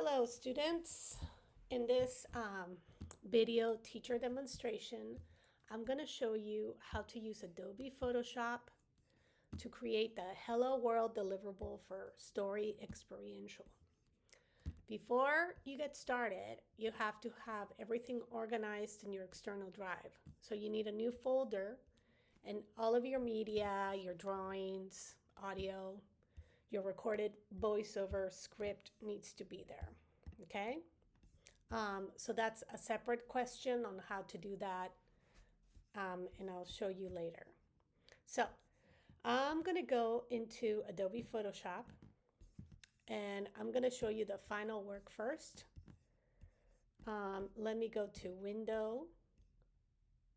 Hello students. In this video teacher demonstration, I'm going to show you how to use Adobe Photoshop to create the Hello World deliverable for Story Experiential. Before you get started, you have to have everything organized in your external drive. So you need a new folder and all of your media, your drawings, audio, your recorded voiceover script needs to be there. Okay, so that's a separate question on how to do that, and I'll show you later. So I'm going to go into Adobe Photoshop and I'm going to show you the final work first. Let me go to Window,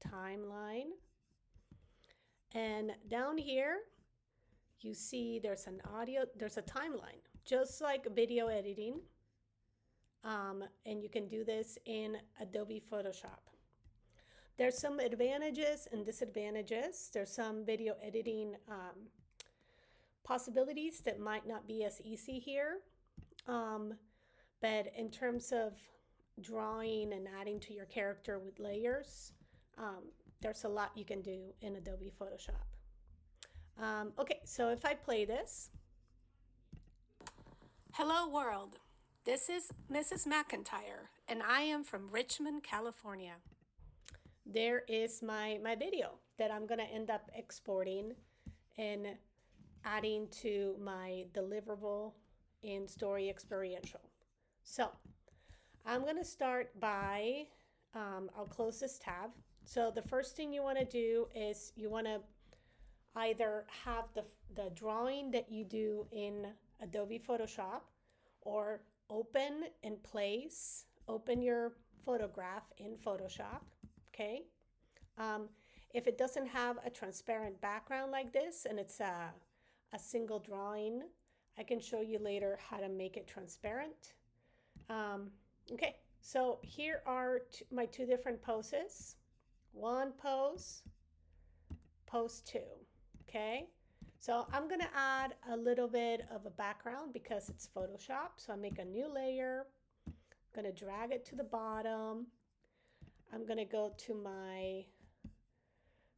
Timeline, and down here you see there's a timeline, just like video editing. And you can do this in Adobe Photoshop. There's some advantages and disadvantages. There's some video editing possibilities that might not be as easy here. But in terms of drawing and adding to your character with layers, there's a lot you can do in Adobe Photoshop. Okay, so if I play this. Hello world, this is Mrs. McIntyre and I am from Richmond, California. There is my video that I'm going to end up exporting and adding to my deliverable in Story Experiential. So I'm going to start by, I'll close this tab. So the first thing you want to do is you want to either have the drawing that you do in Adobe Photoshop, or open and place, open your photograph in Photoshop, okay? If it doesn't have a transparent background like this and it's a single drawing, I can show you later how to make it transparent. Okay, so here are my two different poses. One pose, pose two. Okay, so I'm going to add a little bit of a background because it's Photoshop. So I make a new layer. I'm going to drag it to the bottom. I'm going to go to my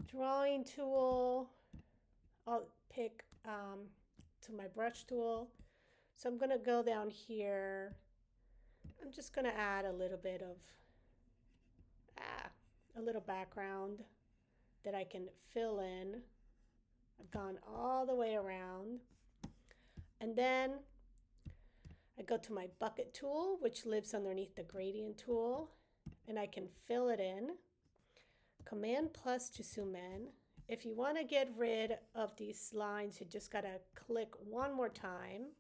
drawing tool. I'll pick to my brush tool. So I'm going to go down here. I'm just going to add a little bit of a little background that I can fill in. I've gone all the way around, and then I go to my bucket tool, which lives underneath the gradient tool, and I can fill it in. Command plus to zoom in. If you want to get rid of these lines, you just gotta click one more time.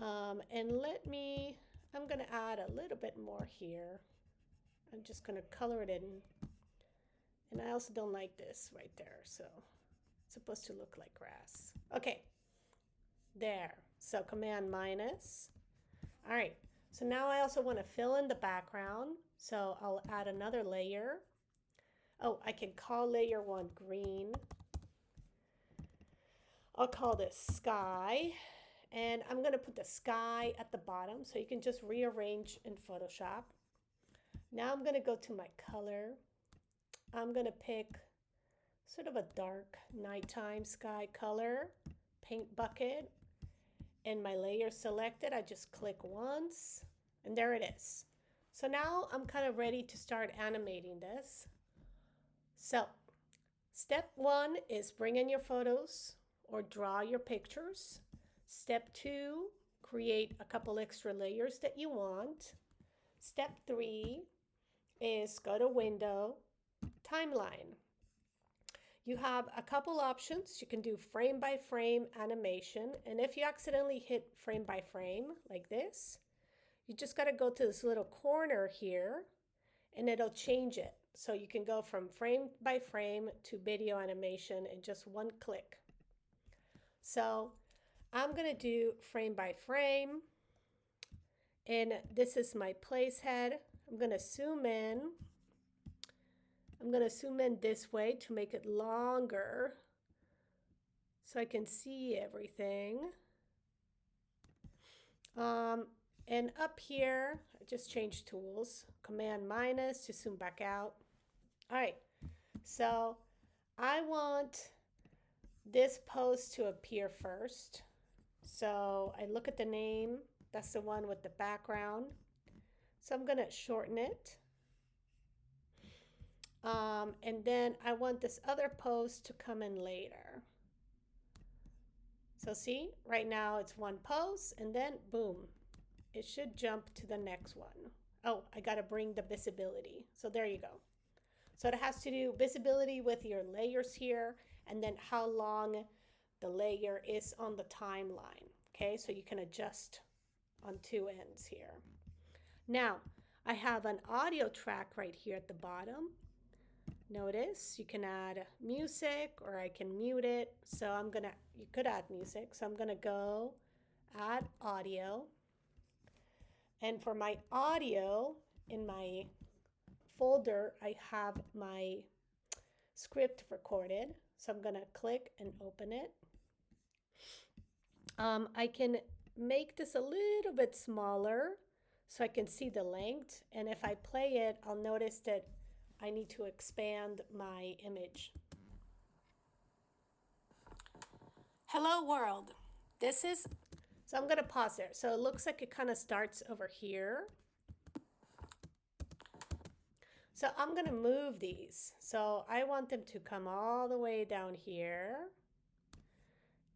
And I'm gonna add a little bit more here. I'm just gonna color it in. And I also don't like this right there, so it's supposed to look like grass. Okay, there. So Command minus. All right, so now I also want to fill in the background, so I'll add another layer. Oh, I can call layer one green. I'll call this sky, and I'm going to put the sky at the bottom, so you can just rearrange in Photoshop. Now I'm going to go to my color. I'm going to pick sort of a dark nighttime sky color, paint bucket, and my layer selected. I just click once, and there it is. So now I'm kind of ready to start animating this. So step one is bring in your photos or draw your pictures. Step two, create a couple extra layers that you want. Step three is go to Window, Timeline. You have a couple options. You can do frame by frame animation, and if you accidentally hit frame by frame like this, you just got to go to this little corner here and it'll change it. So you can go from frame by frame to video animation in just one click. So I'm going to do frame by frame, and this is my place head. I'm going to zoom in. I'm going to zoom in this way to make it longer so I can see everything. Um, and up here, I just changed tools, Command minus to zoom back out. All right, so I want this post to appear first. So I look at the name, that's the one with the background. So I'm gonna shorten it. And then I want this other post to come in later. So see, right now it's one post and then boom, it should jump to the next one. Oh, I gotta bring the visibility. So there you go. So it has to do visibility with your layers here and then how long the layer is on the timeline. Okay, so you can adjust on two ends here. Now, I have an audio track right here at the bottom. Notice you can add music or I can mute it. So you could add music. So I'm gonna go add audio. And for my audio in my folder, I have my script recorded. So I'm gonna click and open it. I can make this a little bit smaller so I can see the length. And if I play it, I'll notice that I need to expand my image. Hello world. So I'm gonna pause there. So it looks like it kind of starts over here. So I'm gonna move these. So I want them to come all the way down here.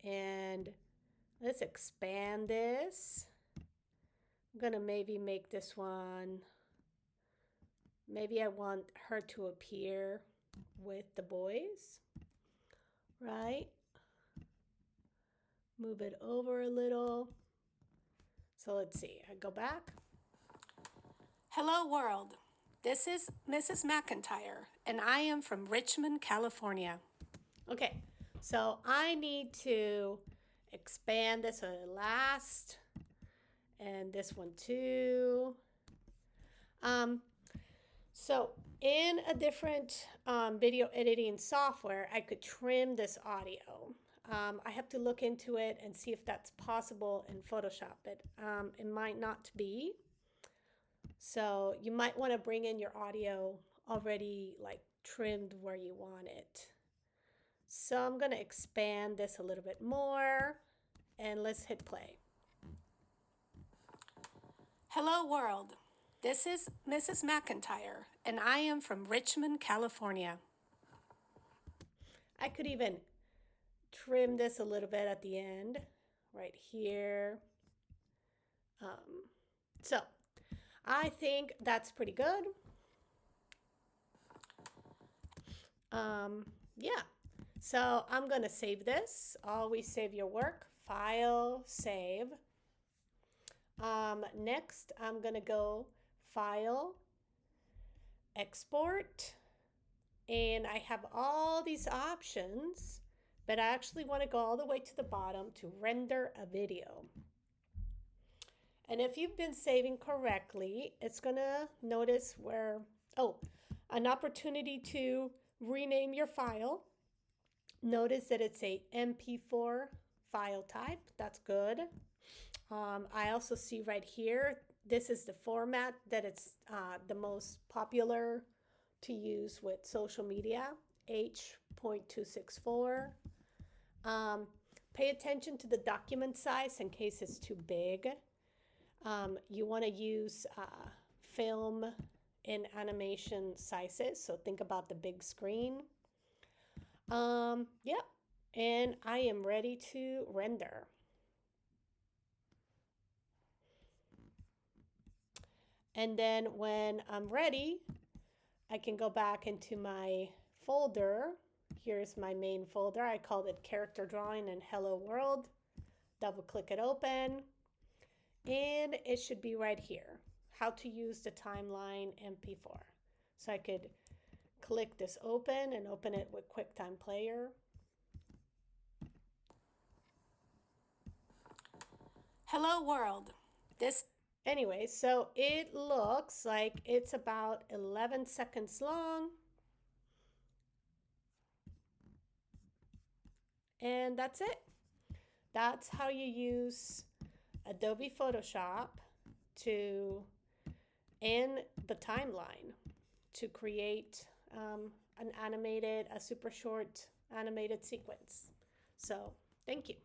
And let's expand this. I'm gonna maybe make this one, maybe I want her to appear with the boys, right? Move it over a little. So let's see, I go back. Hello world, this is Mrs. McIntyre and I am from Richmond, California. Okay, so I need to expand this so it lasts, and this one too. So in a different video editing software, I could trim this audio. I have to look into it and see if that's possible in Photoshop, but it might not be. So you might want to bring in your audio already like trimmed where you want it. So I'm going to expand this a little bit more and let's hit play. Hello world, this is Mrs. McIntyre and I am from Richmond, California. I could even trim this a little bit at the end, right here. So I think that's pretty good. Yeah, so I'm gonna save this. Always save your work. File, save. Next, I'm gonna go File, Export, and I have all these options, but I actually want to go all the way to the bottom to render a video. And if you've been saving correctly, it's gonna notice where, oh, an opportunity to rename your file. Notice that it's a MP4 file type. That's good. I also see right here, this is the format that it's the most popular to use with social media, H.264. Pay attention to the document size in case it's too big. You want to use film and animation sizes, so think about the big screen. Yeah, and I am ready to render. And then when I'm ready, I can go back into my folder. Here's my main folder. I called it character drawing and hello world. Double click it open. And it should be right here. How to use the timeline MP4. So I could click this open and open it with QuickTime Player. Hello world. Anyway, so it looks like it's about 11 seconds long. And that's it. That's how you use Adobe Photoshop to and the timeline to create a super short animated sequence. So thank you.